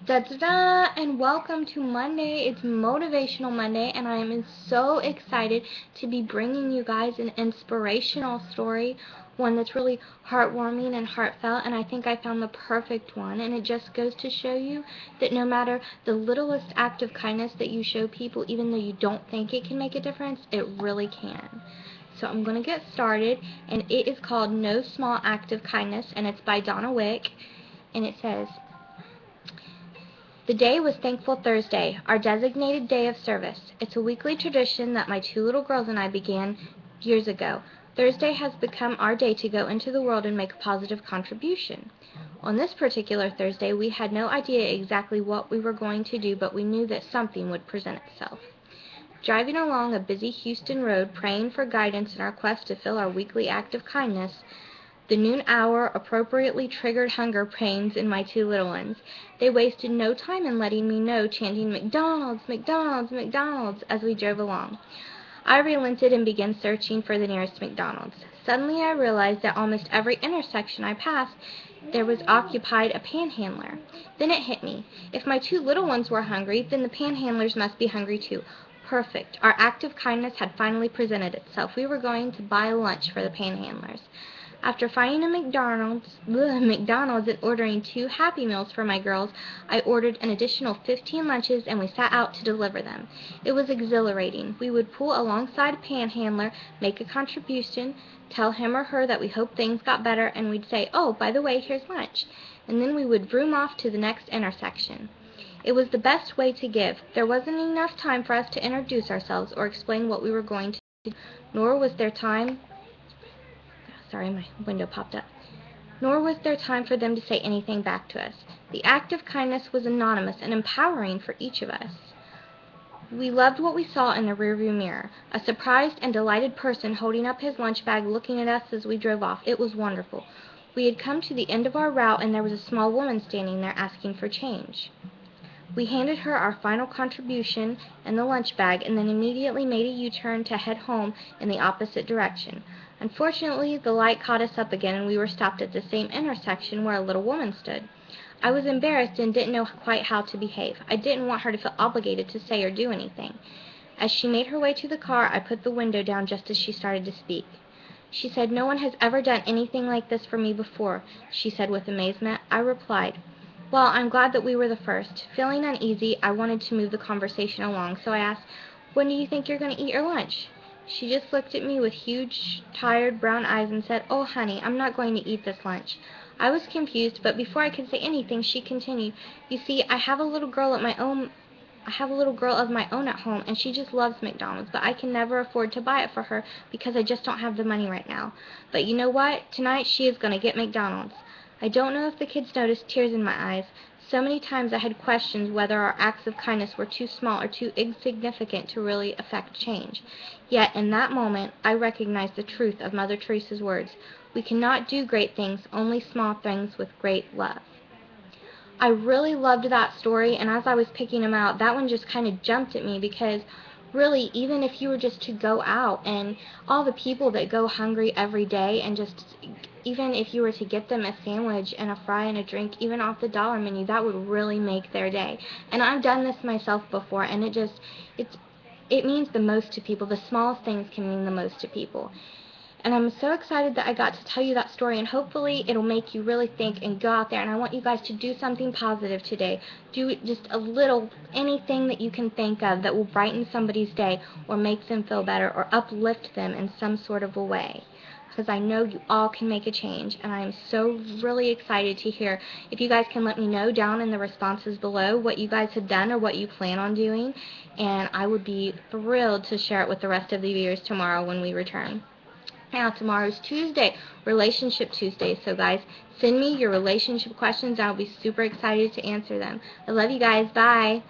Da-da-da, and welcome to Monday. It's Motivational Monday, and I am so excited to be bringing you guys an inspirational story, one that's really heartwarming and heartfelt, and I think I found the perfect one, and it just goes to show you that no matter the littlest act of kindness that you show people, even though you don't think it can make a difference, it really can. So I'm going to get started, and it is called No Small Act of Kindness, and it's by Donna Wick, and it says, the day was Thankful Thursday, our designated day of service. It's a weekly tradition that my two little girls and I began years ago. Thursday has become our day to go into the world and make a positive contribution. On this particular Thursday, we had no idea exactly what we were going to do, but we knew that something would present itself. Driving along a busy Houston road, praying for guidance in our quest to fill our weekly act of kindness, the noon hour appropriately triggered hunger pains in my two little ones. They wasted no time in letting me know, chanting "McDonald's, McDonald's, McDonald's" as we drove along. I relented and began searching for the nearest McDonald's. Suddenly I realized that almost every intersection I passed there was occupied a panhandler. Then it hit me. If my two little ones were hungry, then the panhandlers must be hungry too. Perfect. Our act of kindness had finally presented itself. We were going to buy lunch for the panhandlers. After finding a McDonald's and ordering 2 Happy Meals for my girls, I ordered an additional 15 lunches and we set out to deliver them. It was exhilarating. We would pull alongside a panhandler, make a contribution, tell him or her that we hoped things got better, and we'd say, "Oh, by the way, here's lunch." And then we would vroom off to the next intersection. It was the best way to give. There wasn't enough time for us to introduce ourselves or explain what we were going to do, nor was there time Sorry, my window popped up. Nor was there time for them to say anything back to us. The act of kindness was anonymous and empowering for each of us. We loved what we saw in the rearview mirror. A surprised and delighted person holding up his lunch bag looking at us as we drove off. It was wonderful. We had come to the end of our route and there was a small woman standing there asking for change. We handed her our final contribution and the lunch bag, and then immediately made a U-turn to head home in the opposite direction. Unfortunately, the light caught us up again, and we were stopped at the same intersection where a little woman stood. I was embarrassed and didn't know quite how to behave. I didn't want her to feel obligated to say or do anything. As she made her way to the car, I put the window down just as she started to speak. She said, "No one has ever done anything like this for me before," she said with amazement. I replied, "Well, I'm glad that we were the first." Feeling uneasy, I wanted to move the conversation along, so I asked, "When do you think you're going to eat your lunch?" She just looked at me with huge, tired brown eyes and said, "Oh, honey, I'm not going to eat this lunch." I was confused, but before I could say anything, she continued, "You see, I have a little girl of my own at home, and she just loves McDonald's, but I can never afford to buy it for her because I just don't have the money right now. But you know what? Tonight she is going to get McDonald's." I don't know if the kids noticed tears in my eyes. So many times I had questioned whether our acts of kindness were too small or too insignificant to really affect change. Yet in that moment I recognized the truth of Mother Teresa's words. We cannot do great things, only small things with great love. I really loved that story, and as I was picking them out, that one just kind of jumped at me because really, even if you were just to go out and all the people that go hungry every day and just even if you were to get them a sandwich and a fry and a drink, even off the dollar menu, that would really make their day. And I've done this myself before, and it means the most to people. The smallest things can mean the most to people. And I'm so excited that I got to tell you that story, and hopefully it'll make you really think and go out there. And I want you guys to do something positive today. Do just a little, anything that you can think of that will brighten somebody's day or make them feel better or uplift them in some sort of a way. Because I know you all can make a change, and I am so really excited to hear. If you guys can let me know down in the responses below what you guys have done or what you plan on doing, and I would be thrilled to share it with the rest of the viewers tomorrow when we return. Now, tomorrow's Tuesday, Relationship Tuesday. So, guys, send me your relationship questions. I'll be super excited to answer them. I love you guys. Bye.